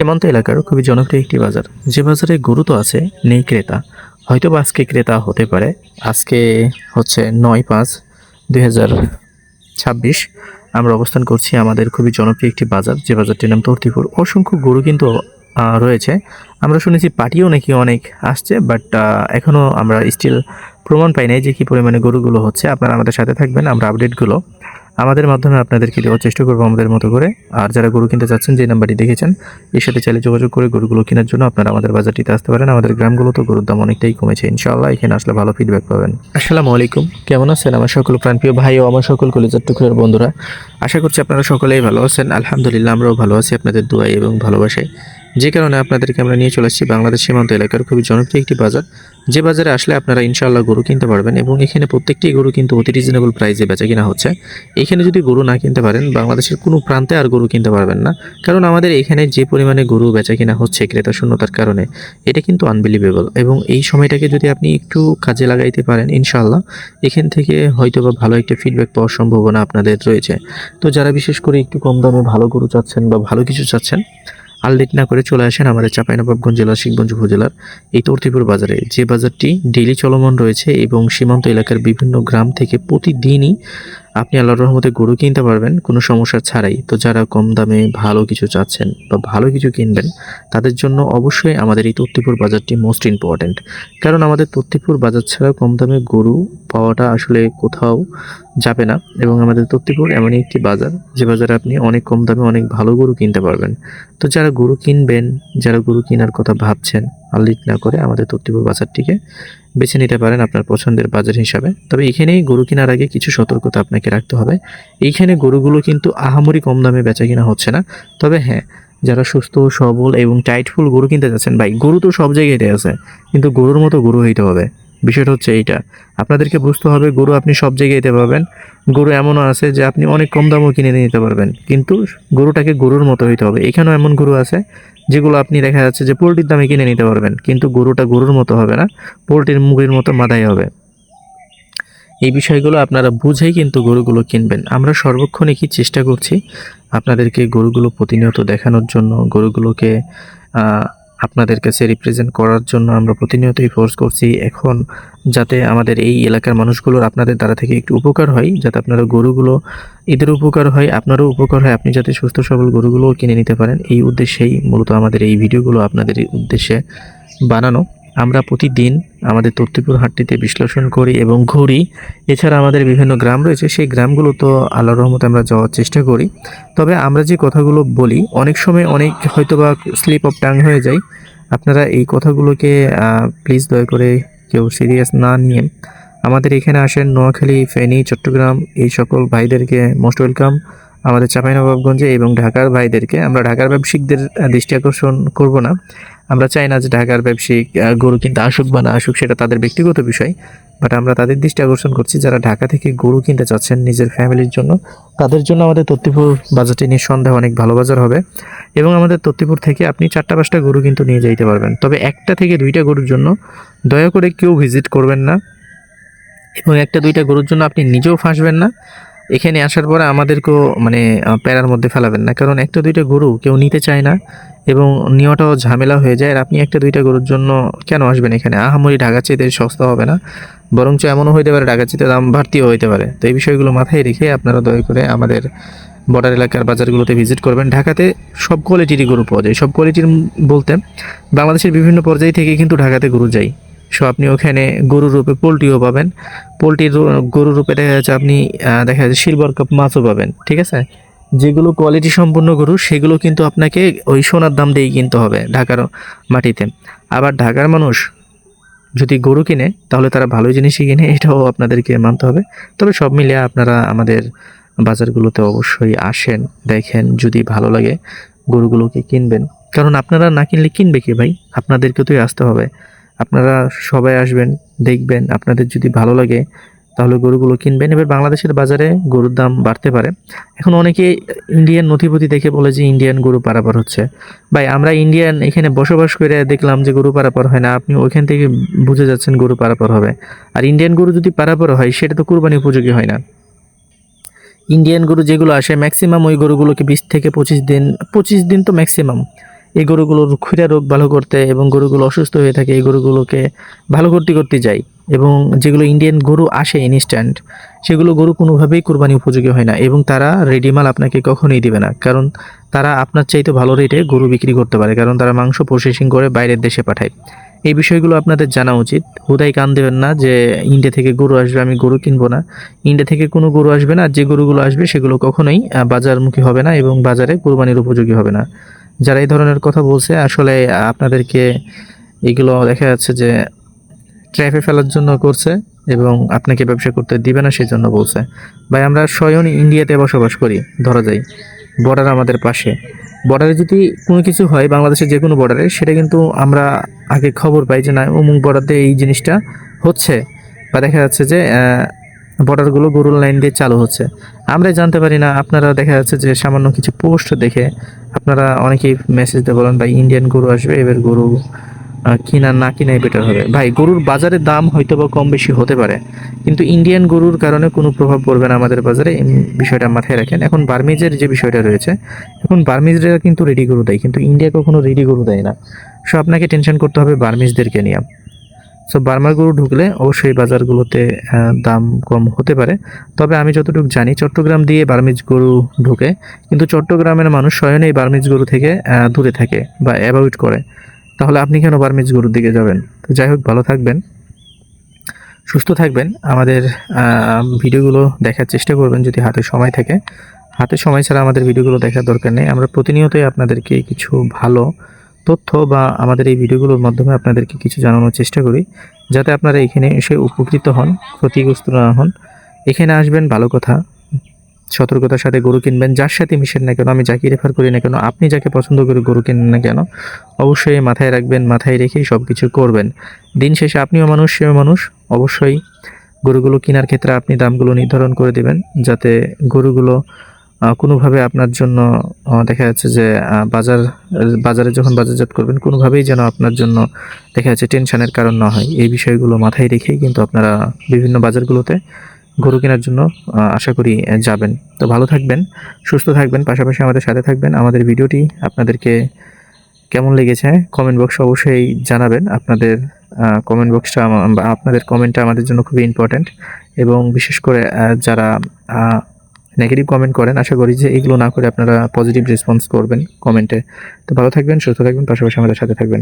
সীমান্ত এলাকার খুবই জনপ্রিয় একটি বাজার, যে বাজারে গরু তো আছে, নেই ক্রেতা। হয়তো বা আজকে ক্রেতা হতে পারে। আজকে হচ্ছে 9/5/2026। আমরা অবস্থান করছি আমাদের খুবই জনপ্রিয় একটি বাজার, যে বাজারটির নাম তর্তিপুর। অসংখ্য গরু কিন্তু রয়েছে। আমরা শুনেছি পাটিও নাকি অনেক আসছে, বাট এখনও আমরা স্টিল প্রমাণ পাই নাই যে কী পরিমাণে গরুগুলো হচ্ছে। আপনারা আমাদের সাথে থাকবেন, আমরা আপডেটগুলো আমাদের মাধ্যমে আপনাদেরকে দেওয়ার চেষ্টা করবো আমাদের মতো করে। আর যারা গরু কিনতে চাচ্ছেন, যে নাম্বারটি দেখেছেন, এর সাথে চাইলে যোগাযোগ করে গরুগুলো কেনার জন্য আপনারা আমাদের বাজারটিতে আসতে পারেন। আমাদের গ্রামগুলো তো গরুর দাম অনেকটাই কমেছে, ইনশাআল্লাহ এখানে আসলে ভালো ফিডব্যাক পাবেন। আসসালামু আলাইকুম, কেমন আছেন আমার সকল প্রাণপ্রিয় ভাই ও আমার সকল কলেজের টুকরের বন্ধুরা? আশা করছি আপনারা সকলেই ভালো আছেন। আলহামদুলিল্লাহ, আমরাও ভালো আছি আপনাদের দোয়াই এবং ভালোবাসায়। যে কারণে আপনাদেরকে আমরা নিয়ে চলে আসছি বাংলাদেশ সীমান্ত এলাকার খুবই জনপ্রিয় একটি বাজার, যে বাজারে আসলে আপনারা ইনশাআল্লাহ গরু কিনতে পারবেন। এবং এখানে প্রত্যেকটি গরু কিন্তু অতি রিজনেবল প্রাইসে বেচা কিনা হচ্ছে। এখানে যদি গরু না কিনতে পারেন, বাংলাদেশের কোনো প্রান্তে আর গরু কিনতে পারবেন না। কারণ আমাদের এখানে যে পরিমাণে গরু বেচা কিনা হচ্ছে ক্রেতা শূন্যতার কারণে, এটা কিন্তু আনবিলিভেবল। এবং এই সময়টাকে যদি আপনি একটু কাজে লাগাইতে পারেন, ইনশাআল্লাহ এখান থেকে হয়তো বা ভালো একটা ফিডব্যাক পাওয়ার সম্ভাবনা আপনাদের রয়েছে। তো যারা বিশেষ করে একটু কম দামে ভালো গরু চাচ্ছেন বা ভালো কিছু চাচ্ছেন, আর লেট না করে চলে আসেন আমাদের চাঁপাইনবাবগঞ্জ জেলার শিবগঞ্জ উপজেলার এই তর্তিপুর বাজারে, যে বাজারটি ডেইলি চলমান রয়েছে এবং সীমান্ত এলাকার বিভিন্ন গ্রাম থেকে প্রতিদিনই আপনি আল্লাহর রহমতে গরু কিনতে পারবেন কোনো সমস্যা ছাড়াই। তো যারা কম দামে ভালো কিছু চাচ্ছেন বা ভালো কিছু কিনবেন, তাদের জন্য অবশ্যই আমাদের এই তর্তিপুর বাজারটি মোস্ট ইম্পর্ট্যান্ট। কারণ আমাদের তর্তিপুর বাজার ছাড়া কম দামে গরু পাওয়াটা আসলে কোথাও যাবে না। এবং আমাদের তর্তিপুর এমনই একটি বাজার, যে বাজারে আপনি অনেক কম দামে অনেক ভালো গরু কিনতে পারবেন। তো যারা গরু কিনবেন, যারা গরু কেনার কথা ভাবছেন, আর লেট না করে আমাদের তর্তিপুর বাজারটিকে বেছে নিতে পারেন আপনার পছন্দের বাজার হিসাবে। তবে এখানেই গরু কেনার আগে কিছু সতর্কতা আপনাকে রাখতে হবে। এইখানে গরুগুলো কিন্তু আহামরি কম দামে বেচা কিনা হচ্ছে না। তবে হ্যাঁ, যারা সুস্থ সবল এবং টাইটফুল গরু কিনতে যাচ্ছেন, ভাই গরু তো সব জায়গায় আছে, কিন্তু গরুর মতো গরু হইতে হবে। বিষয়টা হচ্ছে এইটা, আপনাদেরকে বুঝতে হবে গরু আপনি সব জায়গায় দিতে পারবেন। গরু এমনও আছে যে আপনি অনেক কম দামও কিনে নিতে পারবেন, কিন্তু গরুটাকে গরুর মতো হইতে হবে। এখানেও এমন গরু আছে যেগুলো আপনি দেখা যাচ্ছে যে পোলট্রির দামে কিনে নিতে পারবেন, কিন্তু গরুটা গরুর মতো হবে না, পোলট্রির মুরগির মতো মাদাই হবে। এই বিষয়গুলো আপনারা বুঝেই কিন্তু গরুগুলো কিনবেন। আমরা সর্বক্ষণই কি চেষ্টা করছি আপনাদেরকে গরুগুলো প্রতিনিয়ত দেখানোর জন্য, গরুগুলোকে আপনাদের কাছে রিপ্রেজেন্ট করার জন্য আমরা প্রতিনিয়তই ফোর্স করছি। এখন যাতে আমাদের এই এলাকার মানুষগুলোর আপনাদের দ্বারা থেকে একটু উপকার হয়, যাতে আপনারা গরুগুলো এদের উপকার হয়, আপনারও উপকার হয়, আপনি যাতে সুস্থ সবল গরুগুলোও কিনে নিতে পারেন, এই উদ্দেশ্যেই মূলত আমাদের এই ভিডিওগুলো আপনাদের এই উদ্দেশ্যে বানানো। আমরা প্রতিদিন আমাদের তর্তিপুর হাটটিতে বিশ্লেষণ করি এবং ঘুরি। এছাড়া আমাদের বিভিন্ন গ্রাম রয়েছে, সেই গ্রামগুলো তো আল্লাহর রহমতে আমরা যাওয়ার চেষ্টা করি। তবে আমরা যে কথাগুলো বলি, অনেক সময় অনেক হয়তোবা স্লিপ অফ টাং হয়ে যায়। আপনারা এই কথাগুলোকে প্লিজ দয়া করে কেউ সিরিয়াস না নিয়ে আমাদের এখানে আসেন। নোয়াখালী, ফেনী, চট্টগ্রাম এই সকল ভাইদেরকে মোস্ট ওয়েলকাম আমাদের চাঁপাইনবাবগঞ্জে। এবং ঢাকার ভাইদেরকে, আমরা ঢাকার ব্যবসায়িকদের দৃষ্টি আকর্ষণ করব না। আমরা চাই না যে ঢাকার ব্যবসায়িক গরু কিনতে আসুক বা না আসুক, সেটা তাদের ব্যক্তিগত বিষয়। বাট আমরা তাদের দৃষ্টি আকর্ষণ করছি যারা ঢাকা থেকে গরু কিনতে চাচ্ছেন নিজের ফ্যামিলির জন্য। তাদের জন্য আমাদের তত্ত্বপুর বাজারটি নিঃসন্দেহে অনেক ভালো বাজার হবে। এবং আমাদের তত্ত্বপুর থেকে আপনি 4টা-5টা গরু কিন্তু নিয়ে যাইতে পারবেন। তবে 1টা থেকে 2টা গরুর জন্য দয়া করে কেউ ভিজিট করবেন না, এবং 1টা-2টা গরুর জন্য আপনি নিজেও ফাঁসবেন না। এখানে আসার পরে আমাদেরকেও মানে প্যারার মধ্যে ফেলাবেন না, কারণ 1টা-2টা গরু কেউ নিতে চায় না এবং নেওয়াটাও ঝামেলা হয়ে যায়। আর আপনি 1টা-2টা গরুর জন্য কেন আসবেন? এখানে আহামরি ঢাকার চাইতে সস্তা হবে না, বরঞ্চ এমনও হইতে পারে ঢাকার চাইতে দাম বাড়তিও হইতে পারে। তো এই বিষয়গুলো মাথায় রেখে আপনারা দয়া করে আমাদের বর্ডার এলাকার বাজারগুলোতে ভিজিট করবেন। ঢাকাতে সব কোয়ালিটিরই গরু পাওয়া যায়। সব কোয়ালিটির বলতে বাংলাদেশের বিভিন্ন পর্যায় থেকে কিন্তু ঢাকাতে গরু যায়। সো আপনি ওখানে গরুর রূপে পোলট্রিও পাবেন, পোলট্রির গরুর রূপে দেখা যাচ্ছে আপনি দেখা যাচ্ছে সিলভার কাপ মাছও পাবেন। ঠিক আছে, যেগুলো কোয়ালিটি সম্পন্ন গরু সেগুলো কিন্তু আপনাকে ওই সোনার দাম দিয়েই কিনতে হবে ঢাকার মাটিতে। আবার ঢাকার মানুষ যদি গরু কিনে, তাহলে তারা ভালো জিনিসই কিনে, এটাও আপনাদেরকে মানতে হবে। তবে সব মিলিয়ে আপনারা আমাদের বাজারগুলোতে অবশ্যই আসেন, দেখেন, যদি ভালো লাগে গরুগুলোকে কিনবেন। কারণ আপনারা না কিনলে কিনবে কে ভাই? আপনাদেরকে তোই আসতে হবে। আপনারা সবাই আসবেন, দেখবেন, আপনাদের যদি ভালো লাগে তাহলে গরুগুলো কিনবেন। এবার বাংলাদেশের বাজারে গরুর দাম বাড়তে পারে। এখন অনেকে ইন্ডিয়ান নথিপতি দেখে বলে যে ইন্ডিয়ান গরু পারাপার হচ্ছে। ভাই আমরা ইন্ডিয়ান এখানে বসবাস করে দেখলাম যে গরু পারাপার হয় না, আপনি ওইখান থেকে বুঝে যাচ্ছেন গরু পারাপার হবে। আর ইন্ডিয়ান গরু যদি পারাপার হয়, সেটা তো কুরবানি উপযোগী হয় না। ইন্ডিয়ান গরু যেগুলো আসে ম্যাক্সিমাম ওই গরুগুলোকে 20 থেকে 25 দিন, 25 দিন তো ম্যাক্সিমাম এই গরুগুলোর ক্ষুধা রোগ ভালো করতে এবং গরুগুলো অসুস্থ হয়ে থাকে এই গরুগুলোকে ভালো করতে যাই। এবং যেগুলো ইন্ডিয়ান গরু আসে ইনস্ট্যান্ট, সেগুলো গরু কোনোভাবেই কোরবানি উপযোগী হয় না এবং তারা রেডি মাল আপনাকে কখনোই দিবে না, কারণ তারা আপনার চাইতে ভালো রেটে গরু বিক্রি করতে পারে, কারণ তারা মাংস প্রসেসিং করে বাইরের দেশে পাঠায়। এই বিষয়গুলো আপনাদের জানা উচিত। হুদাই কান দেবেন না যে ইন্ডিয়া থেকে গরু আসবে আমি গরু কিনবো না। ইন্ডিয়া থেকে কোনো গরু আসবে না, আর যে গরুগুলো আসবে সেগুলো কখনোই বাজারমুখী হবে না এবং বাজারে কোরবানির উপযোগী হবে না। যারা এই ধরনের কথা বলছে আসলে আপনাদেরকে এগুলো দেখা যাচ্ছে যে ট্র্যাপে ফেলার জন্য করছে এবং আপনাকে ব্যবসা করতে দিবে না সেজন্য বলছে। ভাই আমরা স্বয়ং ইন্ডিয়াতে বসবাস করি, ধরা যায় বর্ডার আমাদের পাশে। বর্ডারে যদি কোনো কিছু হয় বাংলাদেশের যে কোনো বর্ডারে, সেটা কিন্তু আমরা আগে খবর পাই যে না অমুক বর্ডারে এই জিনিসটা হচ্ছে, বা দেখা যাচ্ছে যে বর্ডারগুলো গরুর লাইন দিয়ে চালু হচ্ছে। আমরাই জানতে পারি না, আপনারা দেখা যাচ্ছে যে সামান্য কিছু পোস্ট দেখে আপনারা অনেকেই মেসেজ দিয়ে বলেন ভাই ইন্ডিয়ান গরু আসবে, এবার গরু কিনা না কিনাই বেটার হবে। ভাই গরুর বাজারে দাম হয়তো বা কম বেশি হতে পারে, কিন্তু ইন্ডিয়ান গরুর কারণে কোনো প্রভাব পড়বে না আমাদের বাজারে, এই বিষয়টা মাথায় রাখেন। এখন বার্মিজের যে বিষয়টা রয়েছে, এখন বার্মিজরা কিন্তু রেডি গরু দেয়, কিন্তু ইন্ডিয়া কখনো রেডি গরু দেয় না। সো আপনাকে টেনশন করতে হবে বার্মিজদেরকে নিয়ে। সো বার্মার গরু ঢুকলে অবশ্যই বাজারগুলোতে দাম কম হতে পারে। তবে আমি যতটুকু জানি চট্টগ্রাম দিয়ে বার্মিজ গরু ঢুকে, কিন্তু চট্টগ্রামের মানুষ স্বয়ং এই বার্মিজ গরু থেকে দূরে থাকে বা অ্যাভয়েড করে। তাহলে আপনি কেন বার্মিজ গরুর দিকে যাবেন? তো যাই হোক, ভালো থাকবেন, সুস্থ থাকবেন। আমাদের ভিডিওগুলো দেখার চেষ্টা করবেন যদি হাতে সময় থাকে। হাতে সময় ছাড়া আমাদের ভিডিওগুলো দেখার দরকার নেই। আমরা প্রতিনিয়তই আপনাদেরকে কিছু ভালো তথ্য বা আমাদের এই ভিডিওগুলোর মাধ্যমে আপনাদেরকে কিছু জানানোর চেষ্টা করি, যাতে আপনারা এখানে এসে উপকৃত হন, ক্ষতিগ্রস্ত না হন। এখানে আসবেন ভালো কথা, সতর্কতার সাথে গরু কিনবেন। যার সাথে মিশেন না কেন, আমি যাকে রেফার করি না কেন, আপনি যাকে পছন্দ করে গরু কিনেন না কেন, অবশ্যই মাথায় রাখবেন, মাথায় রেখেই সব কিছু করবেন। দিন শেষে আপনিও মানুষ, সেও মানুষ। অবশ্যই গরুগুলো কেনার ক্ষেত্রে আপনি দামগুলো নির্ধারণ করে দেবেন, যাতে গরুগুলো কোনোভাবে আপনার জন্য দেখা যাচ্ছে যে বাজারে যখন বাজারজাত করবেন কোনোভাবেই যেন আপনার জন্য দেখা যাচ্ছে টেনশনের কারণ না হয়। এই বিষয়গুলো মাথায় রেখেই কিন্তু আপনারা বিভিন্ন বাজারগুলোতে গরু কেনার জন্য আশা করি যাবেন। তো ভালো থাকবেন, সুস্থ থাকবেন, পাশাপাশি আমাদের সাথে থাকবেন। আমাদের ভিডিওটি আপনাদেরকে কেমন লেগেছে কমেন্ট বক্সে অবশ্যই জানাবেন। আপনাদের কমেন্ট বক্সটা আপনাদের কমেন্টটা আমাদের জন্য খুবই ইম্পর্ট্যান্ট, এবং বিশেষ করে যারা নেগেটিভ কমেন্ট করেন, আশা করি যে এগুলো না করে আপনারা পজিটিভ রেসপন্স করবেন কমেন্টে। তো ভালো থাকবেন, সুস্থ থাকবেন, পাশাপাশি আমাদের সাথে থাকবেন।